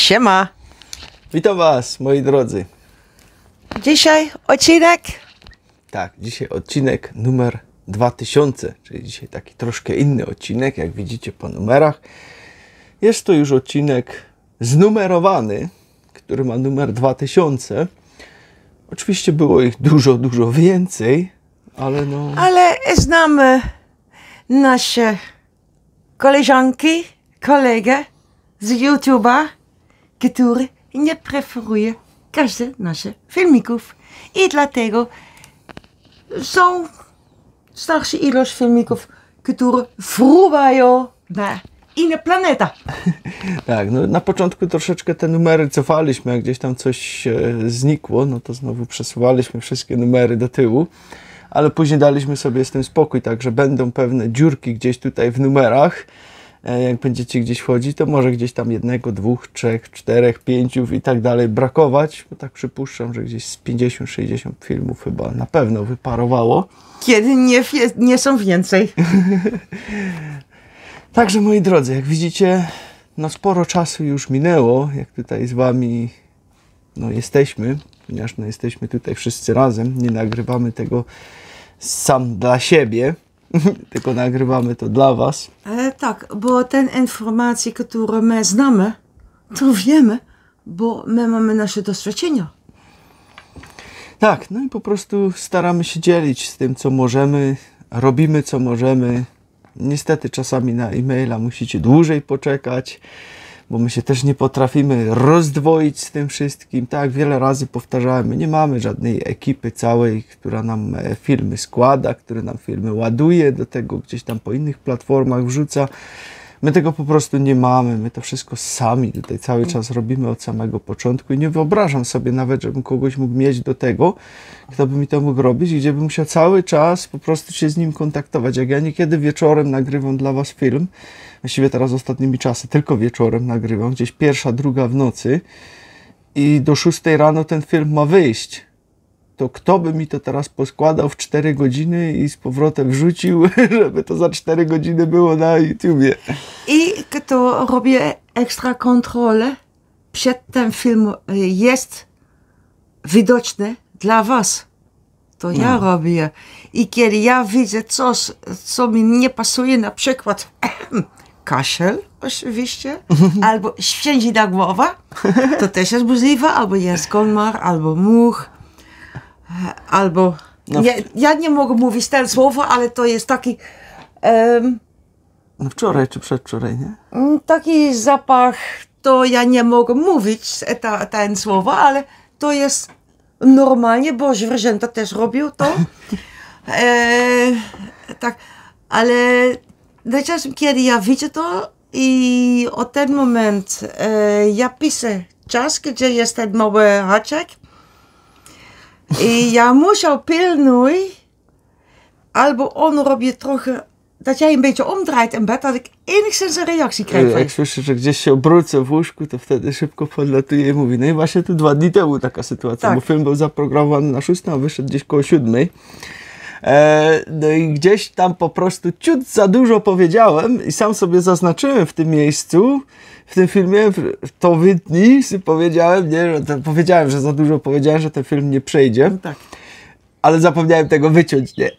Siema. Witam Was, moi drodzy. Dzisiaj odcinek? Tak, dzisiaj odcinek numer 2000, czyli dzisiaj taki troszkę inny odcinek, jak widzicie po numerach. Jest to już odcinek znumerowany, który ma numer 2000. Oczywiście było ich dużo więcej, ale no... Ale znamy nasze koleżanki, kolegę z YouTube'a, który nie preferuje każdy naszych filmików. I dlatego są starsze ilość filmików, które fruwają na inne planeta. Tak, no na początku troszeczkę te numery cofaliśmy, jak gdzieś tam coś znikło, no to znowu przesuwaliśmy wszystkie numery do tyłu, ale później daliśmy sobie z tym spokój, także będą pewne dziurki gdzieś tutaj w numerach. Jak będziecie gdzieś wchodzić, to może gdzieś tam 1, 2, 3, 4, 5 i tak dalej brakować, bo tak przypuszczam, że gdzieś z 50-60 filmów chyba na pewno wyparowało. Kiedy nie są więcej. Także moi drodzy, jak widzicie, no sporo czasu już minęło, jak tutaj z Wami jesteśmy, ponieważ jesteśmy tutaj wszyscy razem, nie nagrywamy tego sam dla siebie, tylko nagrywamy to dla Was. Tak, bo te informacje, które my znamy, to wiemy, bo my mamy nasze doświadczenia. Tak, no i po prostu staramy się dzielić z tym, co możemy, robimy, co możemy. Niestety czasami na e-maila musicie dłużej poczekać, bo my się też nie potrafimy rozdwoić z tym wszystkim. Tak, wiele razy powtarzałem, my nie mamy żadnej ekipy całej, która nam filmy składa, która nam filmy ładuje, do tego gdzieś tam po innych platformach wrzuca. My tego po prostu nie mamy, my to wszystko sami tutaj cały czas robimy od samego początku i nie wyobrażam sobie nawet, żebym kogoś mógł mieć do tego, kto by mi to mógł robić i gdzie bym musiał cały czas po prostu się z nim kontaktować. Jak ja niekiedy wieczorem nagrywam dla Was film, właściwie teraz ostatnimi czasy tylko wieczorem nagrywam, gdzieś 1, 2 w nocy i do 6 rano ten film ma wyjść. To kto by mi to teraz poskładał w 4 godziny i z powrotem wrzucił, żeby to za 4 godziny było na YouTubie. I kto robi ekstra kontrolę przed tym filmem jest widoczny dla Was. To ja robię. I kiedy ja widzę coś, co mi nie pasuje, na przykład kaszel oczywiście, albo święcina głowa, to też jest możliwe, albo jest kolmar, albo much, albo... Ja nie mogę mówić ten słowo, ale to jest taki... Wczoraj czy przedwczoraj, nie? Taki zapach, to ja nie mogę mówić ten słowo, ale to jest normalnie, bo zwierzęta też robią to. Tak, ale czasem, kiedy ja widzę to i od ten moment ja piszę czas, gdzie jest ten mały haczek i ja muszę pilnować, albo on robi trochę, dat jij een beetje omdraait in bed, dat ik enigszins een reactie krijg. Jak słyszę, że gdzieś się obrócę w łóżku, to wtedy szybko podlatuje i mówi. No i właśnie tu 2 dni temu taka sytuacja, tak. Bo film był zaprogramowany na 6, a wyszedł gdzieś koło 7. No i gdzieś tam po prostu ciut za dużo powiedziałem i sam sobie zaznaczyłem w tym miejscu, w tym filmie, to wytnij, powiedziałem, powiedziałem, że za dużo powiedziałem, że ten film nie przejdzie. No tak. Ale zapomniałem tego wyciąć, nie?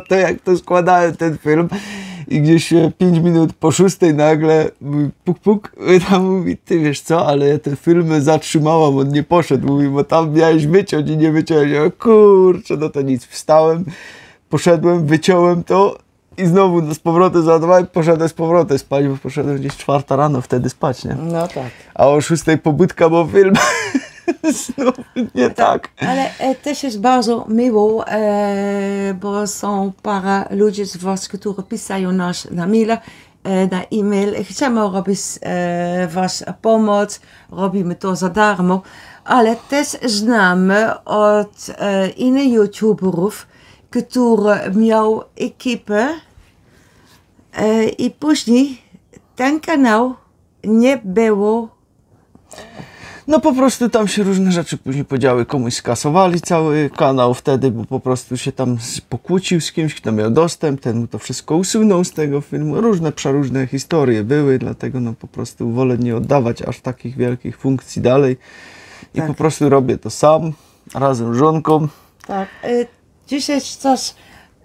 To jak to składałem ten film i gdzieś 5 minut po 6 nagle mówi puk puk, tam mówi, ty wiesz co, ale ja ten film zatrzymałam, on nie poszedł, mówi, bo tam miałeś wyciąć i nie wyciąłeś. O kurczę, no to nic, wstałem, poszedłem, wyciąłem to i znowu z powrotem załadowałem, poszedłem z powrotem spać, bo poszedłem gdzieś 4 rano wtedy spać, nie? No tak. A o 6 pobudka, bo film... Znów nie tak. Ale też jest bardzo miło, bo są parę ludzi z Was, którzy pisają nas na maila, na e-mail. Chcemy robić Was pomoc, robimy to za darmo, ale też znamy od innych youtuberów, którzy miał ekipę i później ten kanał nie było No po prostu tam się różne rzeczy później podziały, komuś skasowali cały kanał wtedy, bo po prostu się tam pokłócił z kimś, kto miał dostęp, ten mu to wszystko usunął z tego filmu. Różne przeróżne historie były, dlatego no po prostu wolę nie oddawać aż takich wielkich funkcji dalej i po prostu robię to sam, razem z żonką. Tak, dzisiaj coś,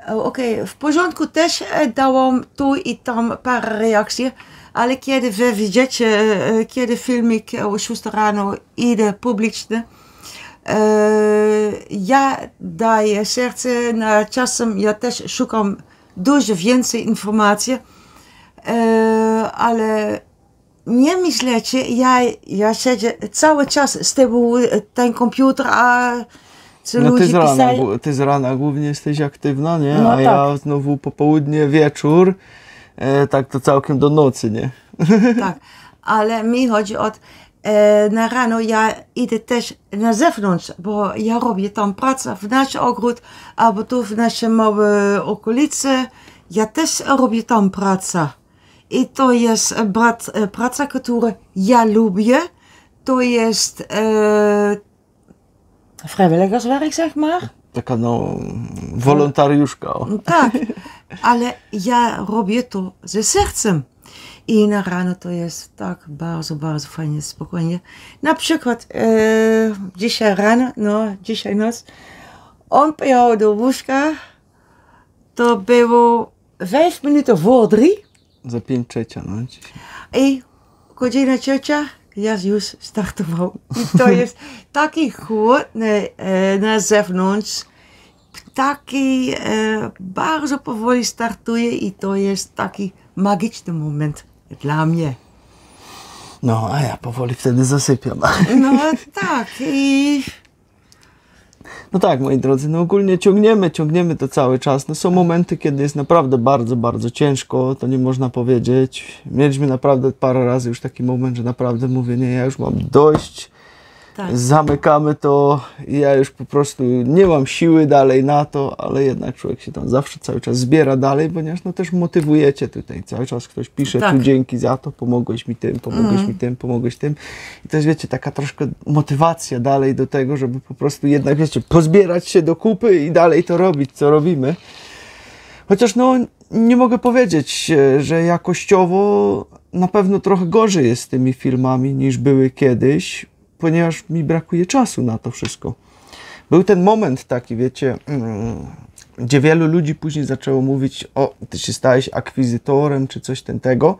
okej, w porządku też dałam tu i tam parę reakcji, ale kiedy wy widzicie, kiedy filmik o 6 rano idzie publiczny, ja daję serce, na czasem ja też szukam dużo więcej informacji, ale nie myślecie, ja siedzę cały czas z tyłu ten komputer, a co No ludzie pisali. ty z rana głównie jesteś aktywna, nie? No A tak. ja znowu popołudnie, wieczór, tak to całkiem do nocy, nie? Tak, ale mi chodzi o na rano ja idę też na zewnątrz, bo ja robię tam pracę w nasz ogród, albo tu w naszej małej okolicy, ja też robię tam pracę. I to jest praca, którą ja lubię, to jest vrijwilligerswerk, zeg maar. Taka no, wolontariuszka. O. Tak, ale ja robię to ze sercem. I na rano to jest tak bardzo, bardzo fajnie, spokojnie. Na przykład dzisiaj rano, no dzisiaj noc, on pojechał do łóżka, to było 5 minuten voor 3. Za 5:03, no dzisiaj. I godzina trzecia, ja już startował. I to jest taki chłód na zewnątrz, taki bardzo powoli startuje i to jest taki magiczny moment dla mnie. No, a ja powoli wtedy zasypiam. No tak i... No tak, moi drodzy, no ogólnie ciągniemy to cały czas. No są momenty, kiedy jest naprawdę bardzo, bardzo ciężko, to nie można powiedzieć. Mieliśmy naprawdę parę razy już taki moment, że naprawdę mówię, nie, ja już mam dość, Tak. zamykamy to i ja już po prostu nie mam siły dalej na to, ale jednak człowiek się tam zawsze cały czas zbiera dalej, ponieważ no też motywujecie tutaj, cały czas ktoś pisze, Tak. tu dzięki za to, pomogłeś mi tym, pomogłeś mi tym, pomogłeś tym i to jest, wiecie, taka troszkę motywacja dalej do tego, żeby po prostu jednak, wiecie, pozbierać się do kupy i dalej to robić, co robimy. Chociaż no nie mogę powiedzieć, że jakościowo na pewno trochę gorzej jest z tymi filmami niż były kiedyś, ponieważ mi brakuje czasu na to wszystko. Był ten moment taki, wiecie, gdzie wielu ludzi później zaczęło mówić, o, ty się stałeś akwizytorem, czy coś tego,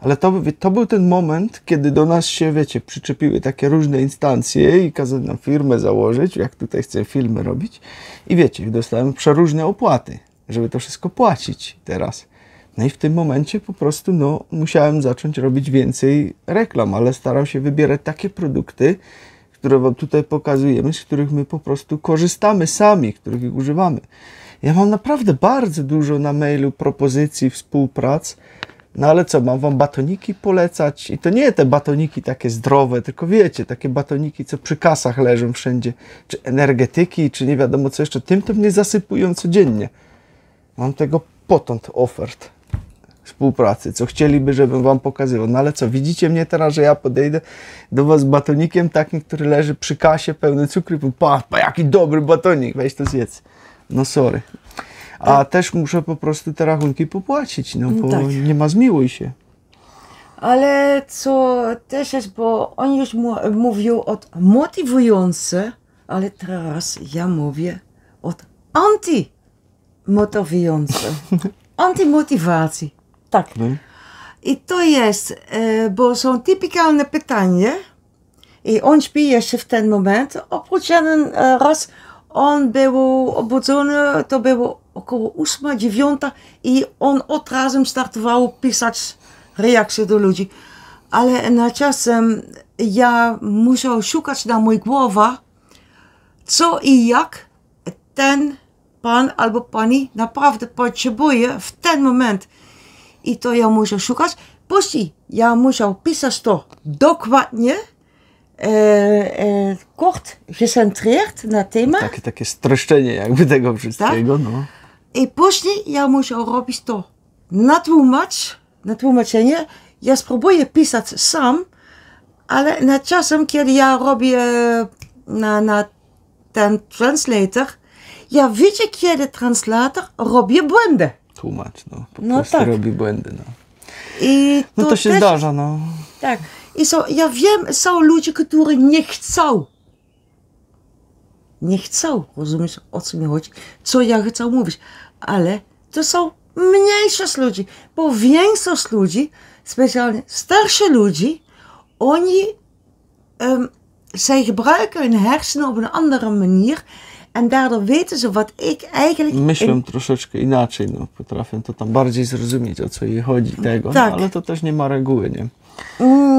ale to był ten moment, kiedy do nas się, wiecie, przyczepiły takie różne instancje i kazano nam firmę założyć, jak tutaj chcę filmy robić i wiecie, dostałem przeróżne opłaty, żeby to wszystko płacić teraz. No i w tym momencie po prostu no, musiałem zacząć robić więcej reklam, ale starał się wybierać takie produkty, które wam tutaj pokazujemy, z których my po prostu korzystamy sami, których ich używamy. Ja mam naprawdę bardzo dużo na mailu propozycji współprac, no ale co, mam wam batoniki polecać? I to nie te batoniki takie zdrowe, tylko wiecie, takie batoniki, co przy kasach leżą wszędzie, czy energetyki, czy nie wiadomo co jeszcze, tym to mnie zasypują codziennie. Mam tego potąd ofert współpracy, co chcieliby, żebym wam pokazywał. No ale co, widzicie mnie teraz, że ja podejdę do was z batonikiem takim, który leży przy kasie, pełny cukru i pa, jaki dobry batonik, weź to zjedz. No sorry. A też muszę po prostu te rachunki popłacić, no bo Tak. nie ma zmiłuj się. Ale co też jest, bo on już mówił od motywujące, ale teraz ja mówię od antymotywujące. Antymotywacji. Tak. No. I to jest, bo są typikalne pytania i on śpi jeszcze w ten moment. Oprócz jeden raz on był obudzony, to było około 8, 9 i on od razu startował pisać reakcje do ludzi. Ale na czasem ja musiał szukać na mój głowa, co i jak ten pan albo pani naprawdę potrzebuje w ten moment. I to ja muszę szukać. Później ja musiał pisać to dokładnie, kort, gecentreerd na temat. Takie streszczenie jakby tego wszystkiego, no. I później ja musiał robić to na tłumaczenie. Ja spróbuję pisać sam, Ale na czasem, kiedy ja robię na ten translator, ja widzę, kiedy translator robi błędy. Tłumacz, no. Po No prostu tak. robi błędy, no. I No to się też, zdarza, no. Tak. I ja wiem, są ludzie, którzy nie chcą. Nie chcą, rozumiesz, o co mi chodzi, co ja chcę mówić. Ale to są mniejszość ludzi, bo większość ludzi, specjalnie starsze ludzi, oni zij gebruiken hun hersenen op een andere manier en daardoor weten ze wat ik eigenlijk... Myślę troszeczkę inaczej, no. Potrafię to tam bardziej zrozumieć, o co jej chodzi, tego. Tak. No, ale to też nie ma reguły, nie?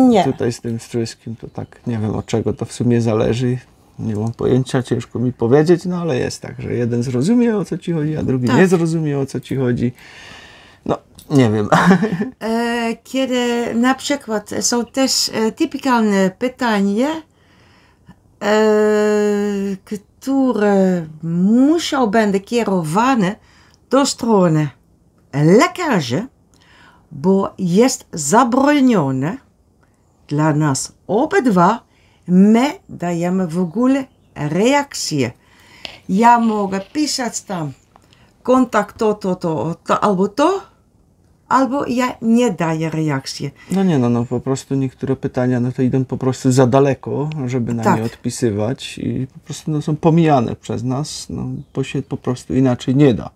Nie. Tutaj z tym wszystkim to tak, nie wiem od czego to w sumie zależy. Nie mam pojęcia, ciężko mi powiedzieć, no ale jest tak, że jeden zrozumie, o co ci chodzi, a drugi tak. nie zrozumie, o co ci chodzi. No, nie wiem. Kiedy na przykład są też typikalne pytania, które muszą być kierowane do strony lekarza, bo jest zabronione dla nas obydwa, my dajemy w ogóle reakcję. Ja mogę pisać tam kontakt to, albo ja nie daję reakcji. No nie, no po prostu niektóre pytania, no to idą po prostu za daleko, żeby na Tak. nie odpisywać i po prostu no, są pomijane przez nas, no bo się po prostu inaczej nie da.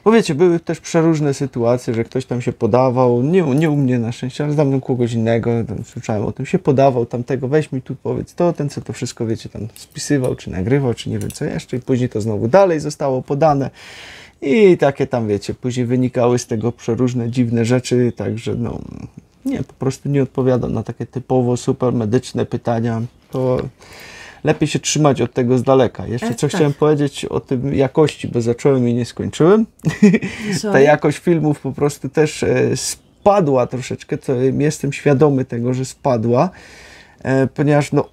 Bo wiecie, były też przeróżne sytuacje, że ktoś tam się podawał, nie u mnie na szczęście, ale znam kogoś innego, tam słyszałem o tym, się podawał tamtego, weź mi tu powiedz to, ten co to wszystko, wiecie, tam spisywał, czy nagrywał, czy nie wiem co jeszcze i później to znowu dalej zostało podane i takie tam, wiecie, później wynikały z tego przeróżne dziwne rzeczy, także no, nie, po prostu nie odpowiadam na takie typowo super medyczne pytania, to lepiej się trzymać od tego z daleka. Jeszcze co chciałem powiedzieć o tym jakości, bo zacząłem i nie skończyłem. Ta jakość filmów po prostu też spadła troszeczkę, to jestem świadomy tego, że spadła, ponieważ no,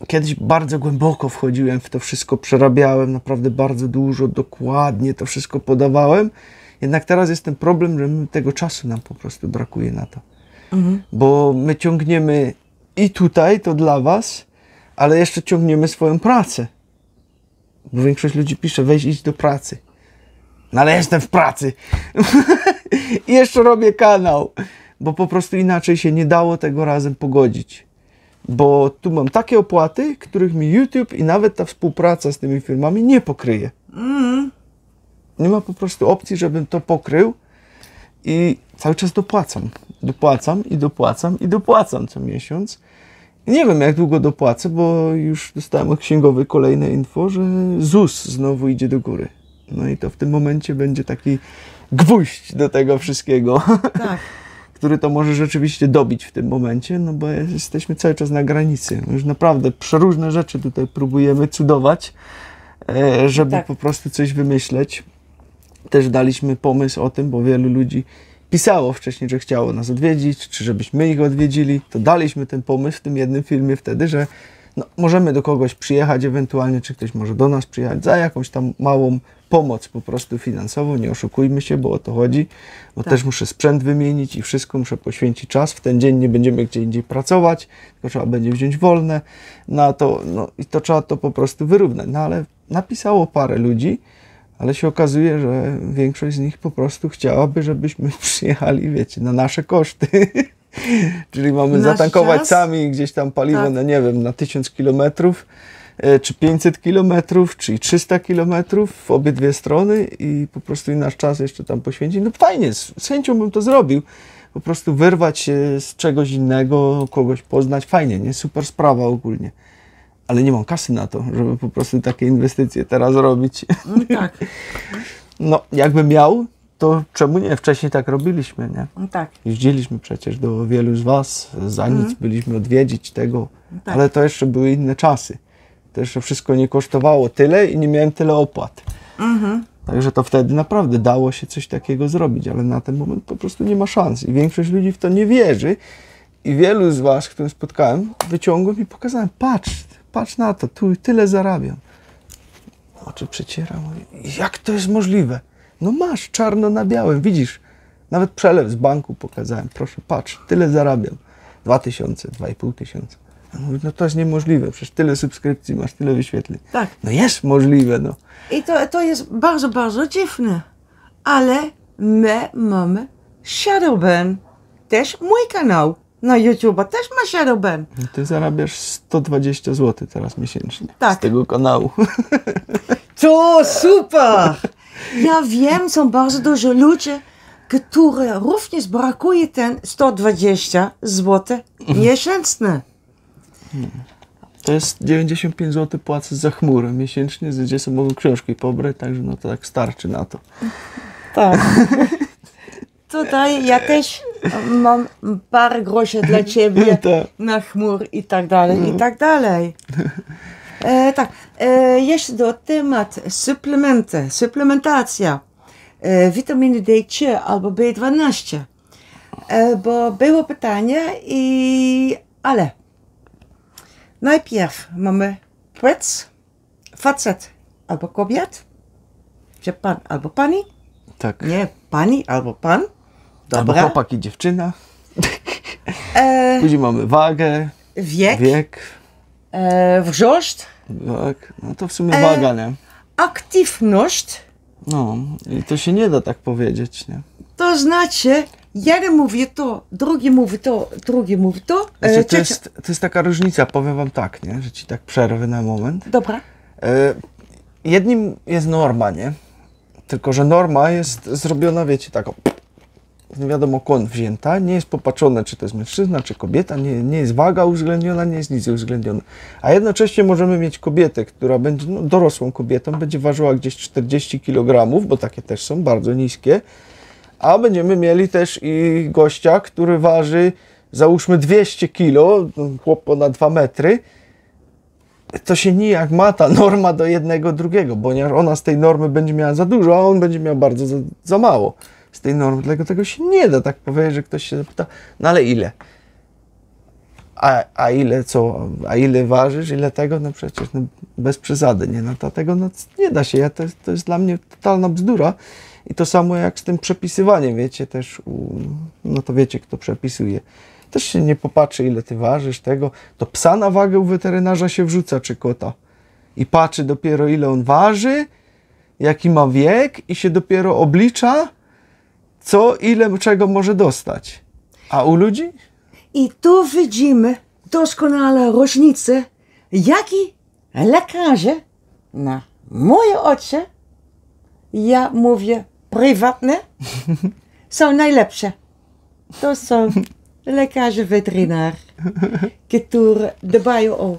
kiedyś bardzo głęboko wchodziłem w to wszystko, przerabiałem naprawdę bardzo dużo, dokładnie to wszystko podawałem, jednak teraz jest ten problem, że tego czasu nam po prostu brakuje na to. Bo my ciągniemy i tutaj, to dla was, ale jeszcze ciągniemy swoją pracę. Bo większość ludzi pisze, weź idź do pracy. No ale jestem w pracy. I jeszcze robię kanał. Bo po prostu inaczej się nie dało tego razem pogodzić. Bo tu mam takie opłaty, których mi YouTube i nawet ta współpraca z tymi firmami nie pokryje. Nie ma po prostu opcji, żebym to pokrył. I cały czas dopłacam. Dopłacam i dopłacam i dopłacam co miesiąc. Nie wiem, jak długo dopłacę, bo już dostałem od księgowej kolejne info, że ZUS znowu idzie do góry. No i to w tym momencie będzie taki gwóźdź do tego wszystkiego, Tak. który to może rzeczywiście dobić w tym momencie, no bo jesteśmy cały czas na granicy. Już naprawdę przeróżne rzeczy tutaj próbujemy cudować, żeby po prostu coś wymyśleć. Też daliśmy pomysł o tym, bo wielu ludzi pisało wcześniej, że chciało nas odwiedzić, czy żebyśmy ich odwiedzili, to daliśmy ten pomysł w tym jednym filmie wtedy, że no, możemy do kogoś przyjechać ewentualnie, czy ktoś może do nas przyjechać za jakąś tam małą pomoc po prostu finansową, nie oszukujmy się, bo o to chodzi, bo też muszę sprzęt wymienić i wszystko, muszę poświęcić czas, w ten dzień nie będziemy gdzie indziej pracować, tylko trzeba będzie wziąć wolne na to, no i to trzeba to po prostu wyrównać, no ale napisało parę ludzi, ale się okazuje, że większość z nich po prostu chciałaby, żebyśmy przyjechali, wiecie, na nasze koszty. Czyli mamy zatankować sami gdzieś tam paliwo, no nie wiem, na 1000 kilometrów, czy 500 kilometrów, czy 300 kilometrów w obydwie strony i po prostu i nasz czas jeszcze tam poświęcić. No fajnie, z chęcią bym to zrobił. Po prostu wyrwać się z czegoś innego, kogoś poznać, fajnie, nie? Super sprawa ogólnie. Ale nie mam kasy na to, żeby po prostu takie inwestycje teraz robić. Tak. No, jakbym miał, to czemu nie? Wcześniej tak robiliśmy, nie? Tak. Jeździliśmy przecież do wielu z was, za nic byliśmy odwiedzić tego, Tak. ale to jeszcze były inne czasy. To jeszcze wszystko nie kosztowało tyle i nie miałem tyle opłat. Także to wtedy naprawdę dało się coś takiego zrobić, ale na ten moment po prostu nie ma szans i większość ludzi w to nie wierzy i wielu z was, których spotkałem, wyciągłem i pokazałem, patrz na to, tu tyle zarabiam. Oczy przecieram, jak to jest możliwe? No masz, czarno na białym, widzisz, nawet przelew z banku pokazałem, proszę, patrz, tyle zarabiam. 2000, 2500. Ja mówię, no to jest niemożliwe, przecież tyle subskrypcji masz, tyle wyświetleń. Tak. No jest możliwe, no. I to jest bardzo, bardzo dziwne. Ale my mamy Shadowban. Też mój kanał na YouTube też ma Shadowban. Ty zarabiasz 120 zł teraz miesięcznie Tak. z tego kanału. To super! Ja wiem, są bardzo dużo ludzi, które również brakuje ten 120 zł miesięcznie. To jest 95 zł płacę za chmurę miesięcznie, gdzie sobie mogą książki pobrać, także no to tak starczy na to. Tak. Tutaj ja też mam parę groszy dla ciebie Tak. na chmur i tak dalej, i tak dalej. Tak, jeszcze do temat suplementy, suplementacja witaminy D3 albo B12, bo było pytanie ale najpierw mamy płeć, facet albo kobiet, czy pan albo pani, Tak. nie pani albo pan, Albo dobra, chłopak i dziewczyna. Później mamy wagę, wiek. wzrost, Tak. No to w sumie waga, nie? aktywność, No i to się nie da tak powiedzieć, nie? to znaczy jeden mówi to, drugi mówi to, drugi mówi to. Znaczy, to jest taka różnica, powiem wam tak, nie? Że ci tak przerwę na moment. Dobra. Jednym jest norma, nie? Tylko że norma jest zrobiona, wiecie, tak nie wiadomo skąd wzięta, nie jest popatrzone, czy to jest mężczyzna, czy kobieta, nie jest waga uwzględniona, nie jest nic uwzględnione. A jednocześnie możemy mieć kobietę, która będzie dorosłą kobietą, będzie ważyła gdzieś 40 kg, bo takie też są bardzo niskie, a będziemy mieli też i gościa, który waży załóżmy 200 kg, chłop ponad 2 metry, to się nijak ma ta norma do jednego drugiego, ponieważ ona z tej normy będzie miała za dużo, a on będzie miał bardzo za mało z tej normy. Dlatego tego się nie da tak powiedzieć, że ktoś się zapyta, no ale ile? A ile co? A ile ważysz? Ile tego? No przecież bez przesady, nie? No to tego nie da się. To jest dla mnie totalna bzdura. I to samo jak z tym przepisywaniem, wiecie, też, no to wiecie, kto przepisuje. Też się nie popatrzy, ile ty ważysz tego. To psa na wagę u weterynarza się wrzuca, czy kota. I patrzy dopiero, ile on waży, jaki ma wiek i się dopiero oblicza, co, ile, czego może dostać. A u ludzi? I tu widzimy doskonale różnicę, jaki lekarze na moje oczy, ja mówię prywatne, są najlepsze. To są lekarze weterynarze, którzy dbają o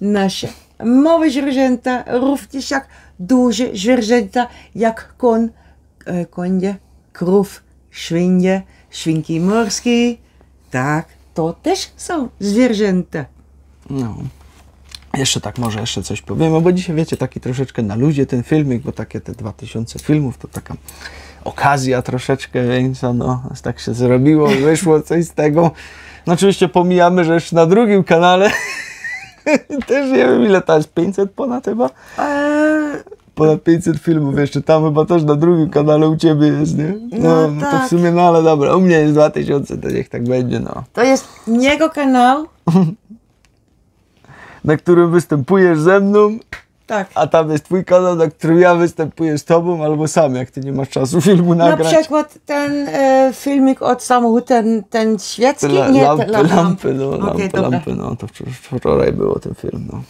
nasze małe zwierzęta, również jak duże zwierzęta, jak konie, krów, świnie, świnki morskie. Tak, to też są zwierzęta. No. Jeszcze tak, może jeszcze coś powiem, bo dzisiaj wiecie, taki troszeczkę na luzie ten filmik, bo takie te 2000 filmów to taka okazja troszeczkę, więc no, tak się zrobiło, wyszło coś z tego. No oczywiście pomijamy, że jeszcze na drugim kanale też nie wiem ile to jest, 500 ponad chyba? Ponad 500 filmów jeszcze, tam chyba też na drugim kanale u ciebie jest, nie? No tak. To w sumie, no ale dobra, u mnie jest 2000, to niech tak będzie, no. To jest jego kanał. Na którym występujesz ze mną, tak. A tam jest twój kanał, na którym ja występuję z tobą, albo sam, jak ty nie masz czasu filmu nagrać. Na przykład ten filmik od samochodu, ten świecki? Lampy, no to wczoraj było ten film, no.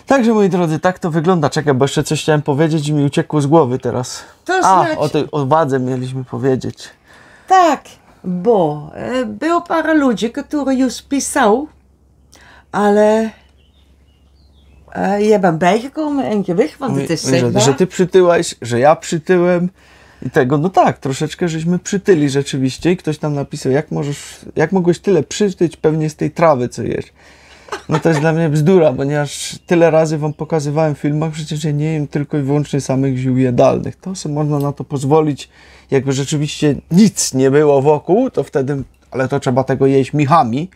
Także moi drodzy, tak to wygląda. Czekaj, bo jeszcze coś chciałem powiedzieć i mi uciekło z głowy teraz. To znaczy... o wadze mieliśmy powiedzieć. Tak, bo było parę ludzi, którzy już pisał, ale ja ben bijgekomen en gewicht, want het is zichtbaar. Że ty przytyłaś, że ja przytyłem i tego, no tak, troszeczkę żeśmy przytyli rzeczywiście i ktoś tam napisał, jak mogłeś tyle przytyć pewnie z tej trawy, co jesz. No to jest dla mnie bzdura, ponieważ tyle razy wam pokazywałem w filmach, przecież ja nie jem tylko i wyłącznie samych ziół jadalnych. To sobie można na to pozwolić, jakby rzeczywiście nic nie było wokół, to wtedy, ale to trzeba tego jeść michami,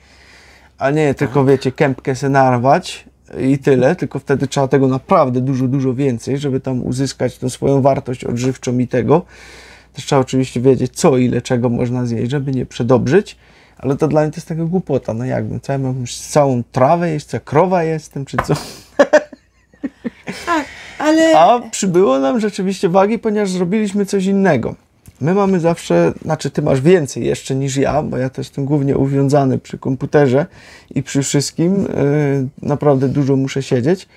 a nie tylko, wiecie, kępkę se narwać i tyle, tylko wtedy trzeba tego naprawdę dużo więcej, żeby tam uzyskać tą swoją wartość odżywczą i tego. Też trzeba oczywiście wiedzieć, co, ile, czego można zjeść, żeby nie przedobrzyć. Ale to dla mnie to jest taka głupota, no jakbym całą trawę jeść, co krowa jestem, czy co? Tak, ale... A przybyło nam rzeczywiście wagi, ponieważ zrobiliśmy coś innego. My mamy zawsze, znaczy ty masz więcej jeszcze niż ja, bo ja też jestem głównie uwiązany przy komputerze i przy wszystkim. Naprawdę dużo muszę siedzieć,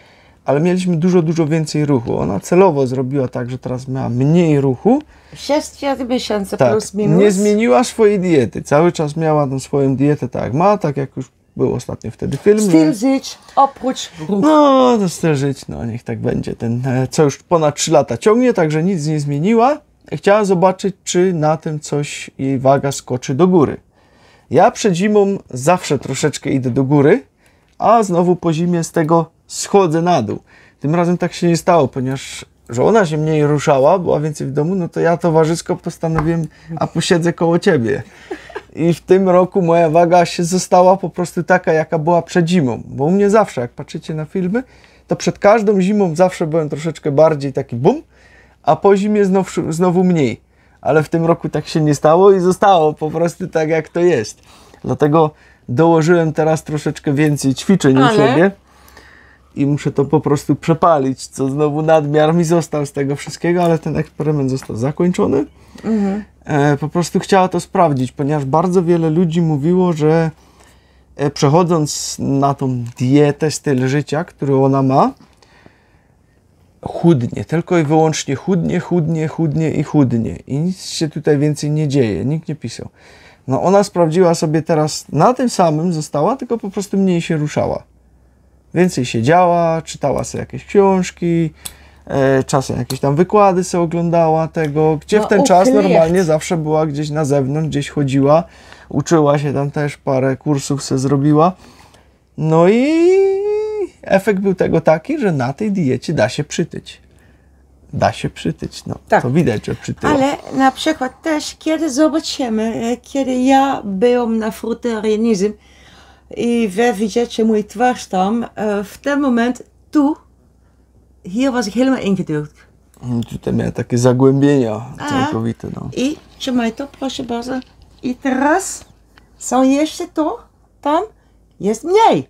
ale mieliśmy dużo więcej ruchu. Ona celowo zrobiła tak, że teraz miała mniej ruchu. 6 miesięcy Tak, plus minus. nie zmieniła swojej diety. Cały czas miała tą swoją dietę tak jak ma, tak jak już był ostatnio wtedy film. Styl żyć, oprócz ruchu. No, to styl żyć, no niech tak będzie. Ten, co już ponad 3 lata ciągnie, także nic nie zmieniła. Chciała zobaczyć, czy na tym coś jej waga skoczy do góry. Ja przed zimą zawsze troszeczkę idę do góry, a znowu po zimie z tego schodzę na dół. Tym razem tak się nie stało, ponieważ że ona się mniej ruszała, była więcej w domu, no to ja towarzysko postanowiłem, a posiedzę koło ciebie. I w tym roku moja waga się została po prostu taka, jaka była przed zimą. Bo u mnie zawsze, jak patrzycie na filmy, to przed każdą zimą zawsze byłem troszeczkę bardziej taki bum, a po zimie znowu mniej. Ale w tym roku tak się nie stało i zostało po prostu tak, jak to jest. Dlatego dołożyłem teraz troszeczkę więcej ćwiczeń u siebie i muszę to po prostu przepalić, co znowu nadmiar mi został z tego wszystkiego, ale ten eksperyment został zakończony. Po prostu chciała to sprawdzić, ponieważ bardzo wiele ludzi mówiło, że przechodząc na tą dietę, styl życia, który ona ma, chudnie, tylko i wyłącznie chudnie i nic się tutaj więcej nie dzieje, nikt nie pisał. No ona sprawdziła sobie teraz, na tym samym została, tylko po prostu mniej się ruszała. Więcej siedziała, czytała sobie jakieś książki, czasem jakieś tam wykłady sobie oglądała tego, gdzie w ten czas normalnie zawsze była gdzieś na zewnątrz, gdzieś chodziła, uczyła się tam też, parę kursów sobie zrobiła. No i efekt był tego taki, że na tej diecie da się przytyć. Da się przytyć, no Tak. to widać, że przytyła. Ale na przykład też, kiedy zobaczymy, kiedy ja byłam na fruterianizm i wy widzicie mój twarz tam, w ten moment hier was ik helemaal ingedrukt. Tutaj miałem takie zagłębienia całkowite. No. I trzymaj to, proszę bardzo. I teraz są jeszcze to, tam jest mniej.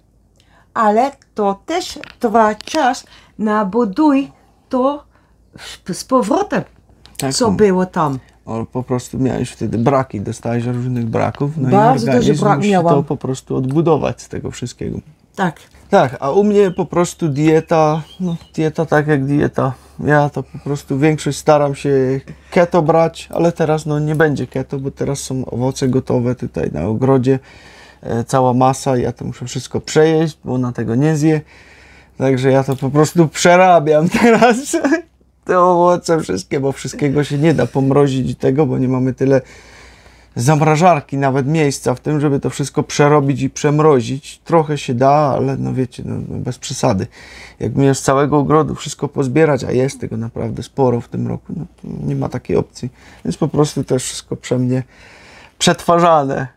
Ale to też trwa czas na buduj to z powrotem, Tak, co było tam. Ale po prostu miałeś wtedy braki, dostałeś różnych braków, no Bardzo i organizm duży brak musi miałam. to po prostu odbudować z tego wszystkiego. Tak. Tak, a u mnie po prostu dieta, no dieta tak jak dieta. Ja to po prostu większość staram się keto brać, ale teraz no nie będzie keto, bo teraz są owoce gotowe tutaj na ogrodzie, cała masa, ja to muszę wszystko przejeść, bo ona tego nie zje. Także ja to po prostu przerabiam teraz te owoce wszystkie, bo wszystkiego się nie da pomrozić i tego, bo nie mamy tyle zamrażarki, nawet miejsca w tym, żeby to wszystko przerobić i przemrozić. Trochę się da, ale no wiecie, no bez przesady. Jak mnie z całego ogrodu wszystko pozbierać, a jest tego naprawdę sporo w tym roku, no to nie ma takiej opcji. Więc po prostu też wszystko mnie przetwarzane.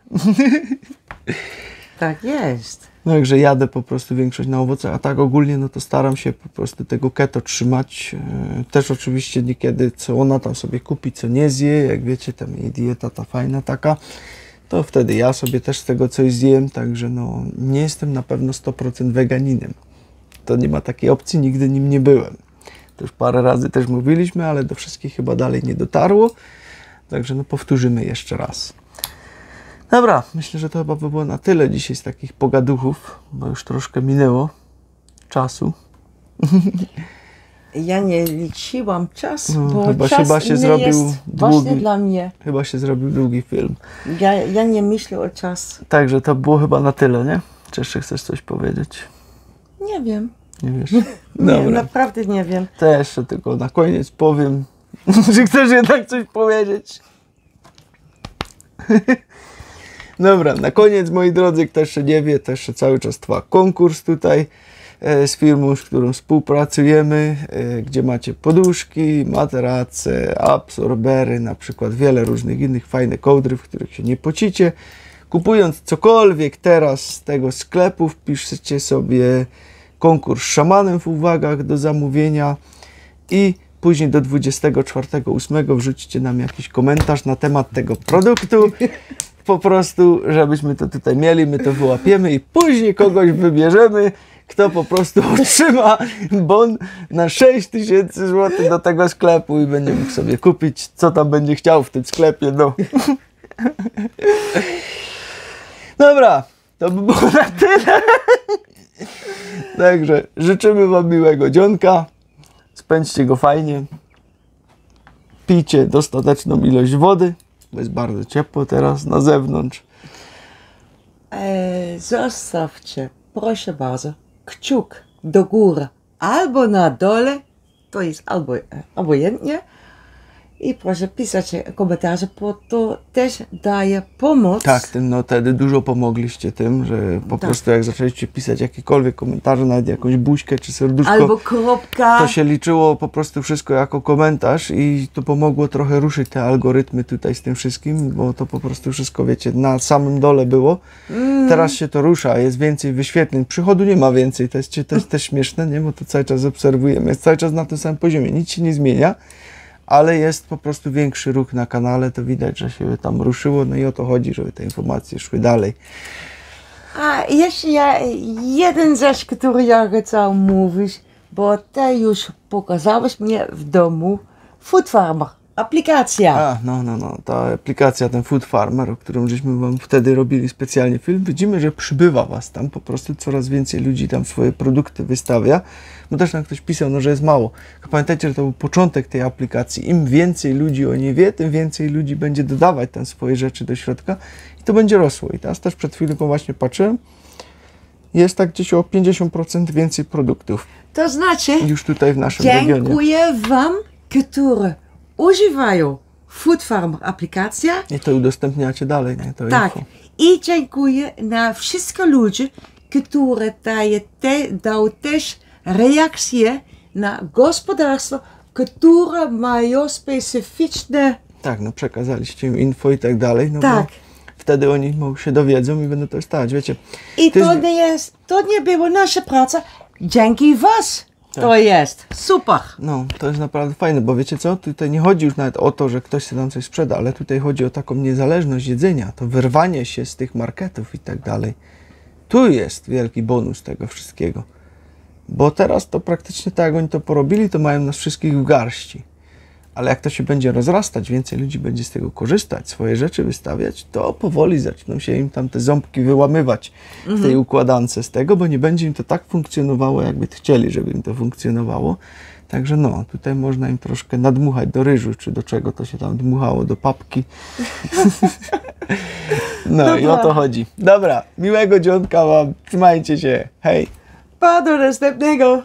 Tak jest. No także jadę po prostu większość na owoce, a tak ogólnie no to staram się po prostu tego keto trzymać. Też oczywiście niekiedy, co ona tam sobie kupi, co nie zje, jak wiecie, tam jej dieta ta fajna taka, to wtedy ja sobie też z tego coś zjem, także no nie jestem na pewno 100% weganinem. To nie ma takiej opcji, nigdy nim nie byłem. To już parę razy też mówiliśmy, ale do wszystkich chyba dalej nie dotarło, także no powtórzymy jeszcze raz. Dobra, myślę, że to chyba by było na tyle dzisiaj z takich pogaduchów, bo już troszkę minęło czasu. Ja nie liczyłam czas, No, bo chyba czas się nie zrobił jest ważny dla mnie. Chyba się zrobił długi film. Ja nie myślę o czasie. Także to było chyba na tyle, nie? Czy jeszcze chcesz coś powiedzieć? Nie wiem. Nie wiesz? Nie, Dobra. naprawdę nie wiem. To jeszcze tylko na koniec powiem, czy chcesz jednak coś powiedzieć? Dobra, na koniec, moi drodzy, kto jeszcze nie wie, to jeszcze cały czas trwa konkurs tutaj z firmą, z którą współpracujemy, gdzie macie poduszki, materace, absorbery, na przykład wiele różnych innych fajnych kołdry, w których się nie pocicie. Kupując cokolwiek teraz z tego sklepu, wpiszcie sobie konkurs szamanem w uwagach do zamówienia i później do 24.08 wrzućcie nam jakiś komentarz na temat tego produktu, po prostu, żebyśmy to tutaj mieli, my to wyłapiemy i później kogoś wybierzemy, kto po prostu otrzyma bon na 6000 zł do tego sklepu i będzie mógł sobie kupić, co tam będzie chciał w tym sklepie, no. Dobra, to by było na tyle. Także życzymy wam miłego dzionka, spędźcie go fajnie, pijcie dostateczną ilość wody, bo jest bardzo ciepło teraz na zewnątrz. Zostawcie, proszę bardzo, kciuk do góry albo na dole, to jest obojętnie. I proszę pisać komentarze, bo to też daje pomoc. Tak, no wtedy dużo pomogliście tym, że po prostu jak zaczęliście pisać jakiekolwiek komentarze, nawet jakąś buźkę czy serduszko, albo kropka, to się liczyło po prostu wszystko jako komentarz i to pomogło trochę ruszyć te algorytmy tutaj z tym wszystkim, bo to po prostu wszystko, wiecie, na samym dole było. Teraz się to rusza, jest więcej wyświetleń, przychodu nie ma więcej, to jest też śmieszne, nie? Bo to cały czas obserwujemy, jest cały czas na tym samym poziomie, nic się nie zmienia. Ale jest po prostu większy ruch na kanale, to widać, że się tam ruszyło, no i o to chodzi, żeby te informacje szły dalej. A jeszcze jeden rzecz, który ja chciał mówić, bo ty już pokazałeś mnie w domu Food Farmer, aplikacja. No, ta aplikacja, ten Food Farmer, o którym żeśmy wam wtedy robili specjalnie film, widzimy, że przybywa was tam, po prostu coraz więcej ludzi tam swoje produkty wystawia, bo też nam ktoś pisał, no, że jest mało. Pamiętajcie, że to był początek tej aplikacji, im więcej ludzi o niej wie, tym więcej ludzi będzie dodawać tam swoje rzeczy do środka i to będzie rosło. I teraz też przed chwilą właśnie patrzyłem, jest tak gdzieś o 50% więcej produktów. To znaczy, już tutaj w naszym regionie. Dziękuję wam, którzy używają Food Farmer aplikacja. I to udostępniacie dalej, nie? To tak. info. I dziękuję na wszystkich ludzi, którzy dają też reakcje na gospodarstwo, które mają specyficzne... Tak, no przekazaliście im info i tak dalej. No tak. Wtedy oni się dowiedzą i będą to stać, wiecie. I to nie była nasza praca. Dzięki was. Tak. To jest super. No, to jest naprawdę fajne, bo wiecie co? Tutaj nie chodzi już nawet o to, że ktoś sobie tam coś sprzeda, ale tutaj chodzi o taką niezależność jedzenia, to wyrwanie się z tych marketów i tak dalej. Tu jest wielki bonus tego wszystkiego. Bo teraz to praktycznie tak jak oni to porobili, to mają nas wszystkich w garści. Ale jak to się będzie rozrastać, więcej ludzi będzie z tego korzystać, swoje rzeczy wystawiać, to powoli zaczną się im tam te ząbki wyłamywać w tej układance z tego, bo nie będzie im to tak funkcjonowało, jakby chcieli, żeby im to funkcjonowało. Także no, tutaj można im troszkę nadmuchać do ryżu, czy do czego to się tam dmuchało, do papki. No i o to chodzi. Dobra, miłego dzionka wam, trzymajcie się, hej! Pa do następnego!